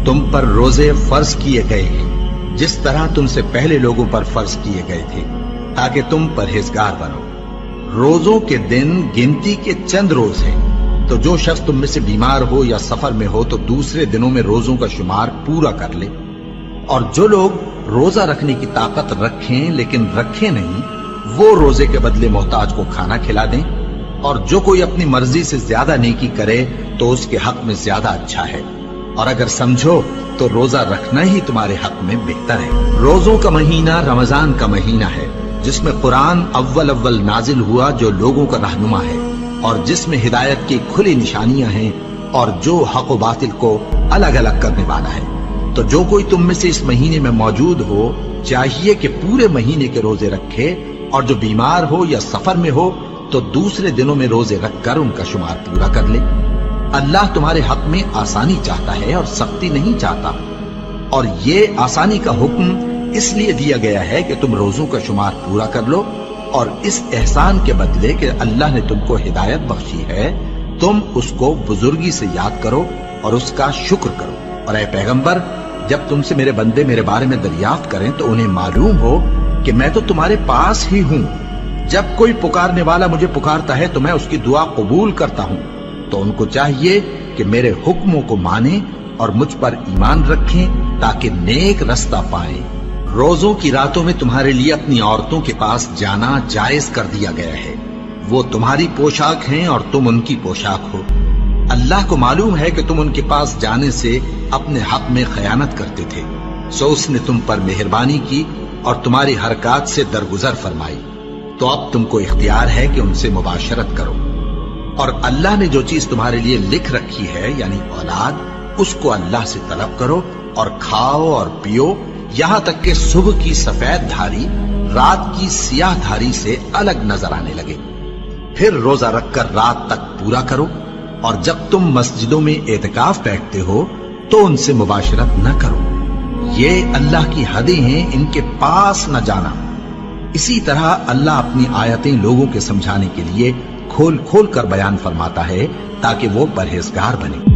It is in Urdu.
تم پر روزے فرض کیے گئے ہیں جس طرح تم سے پہلے لوگوں پر فرض کیے گئے تھے تاکہ تم پرہیزگار بنو۔ روزوں کے دن گنتی کے چند روز ہیں، تو جو شخص تم میں سے بیمار ہو یا سفر میں ہو تو دوسرے دنوں میں روزوں کا شمار پورا کر لے۔ اور جو لوگ روزہ رکھنے کی طاقت رکھیں لیکن رکھیں نہیں، وہ روزے کے بدلے محتاج کو کھانا کھلا دیں۔ اور جو کوئی اپنی مرضی سے زیادہ نیکی کرے تو اس کے حق میں زیادہ اچھا ہے، اور اگر سمجھو تو روزہ رکھنا ہی تمہارے حق میں بہتر ہے۔ روزوں کا مہینہ رمضان کا مہینہ ہے جس میں قرآن اول نازل ہوا، جو لوگوں کا رہنما ہے اور جس میں ہدایت کی کھلی نشانیاں ہیں اور جو حق و باطل کو الگ الگ کرنے والا ہے۔ تو جو کوئی تم میں سے اس مہینے میں موجود ہو چاہیے کہ پورے مہینے کے روزے رکھے، اور جو بیمار ہو یا سفر میں ہو تو دوسرے دنوں میں روزے رکھ کر ان کا شمار پورا کر لے۔ اللہ تمہارے حق میں آسانی چاہتا ہے اور سختی نہیں چاہتا، اور یہ آسانی کا حکم اس لیے دیا گیا ہے کہ تم روزوں کا شمار پورا کر لو، اور اس احسان کے بدلے کہ اللہ نے تم کو ہدایت بخشی ہے تم اس کو بزرگی سے یاد کرو اور اس کا شکر کرو۔ اور اے پیغمبر، جب تم سے میرے بندے میرے بارے میں دریافت کریں تو انہیں معلوم ہو کہ میں تو تمہارے پاس ہی ہوں۔ جب کوئی پکارنے والا مجھے پکارتا ہے تو میں اس کی دعا قبول کرتا ہوں۔ تو ان کو چاہیے کہ میرے حکموں کو مانیں اور مجھ پر ایمان رکھیں تاکہ نیک رستہ پائیں۔ روزوں کی راتوں میں تمہارے لیے اپنی عورتوں کے پاس جانا جائز کر دیا گیا ہے، وہ تمہاری پوشاک ہیں اور تم ان کی پوشاک ہو۔ اللہ کو معلوم ہے کہ تم ان کے پاس جانے سے اپنے حق میں خیانت کرتے تھے، سو اس نے تم پر مہربانی کی اور تمہاری حرکات سے درگزر فرمائی، تو اب تم کو اختیار ہے کہ ان سے مباشرت کرو۔ اور اللہ نے جو چیز تمہارے لیے لکھ رکھی ہے یعنی اولاد، اس کو اللہ سے طلب کرو اور کھاؤ اور پیو، یہاں تک کہ صبح کی سفید دھاری رات کی سیاہ دھاری سے الگ نظر آنے لگے۔ پھر روزہ رکھ کر رات تک پورا کرو، اور جب تم مسجدوں میں اعتکاف بیٹھتے ہو تو ان سے مباشرت نہ کرو، یہ اللہ کی حدیں ہیں، ان کے پاس نہ جانا۔ اسی طرح اللہ اپنی آیتیں لوگوں کے سمجھانے کے لیے کھول کھول کر بیان فرماتا ہے تاکہ وہ پرہیزگار بنے۔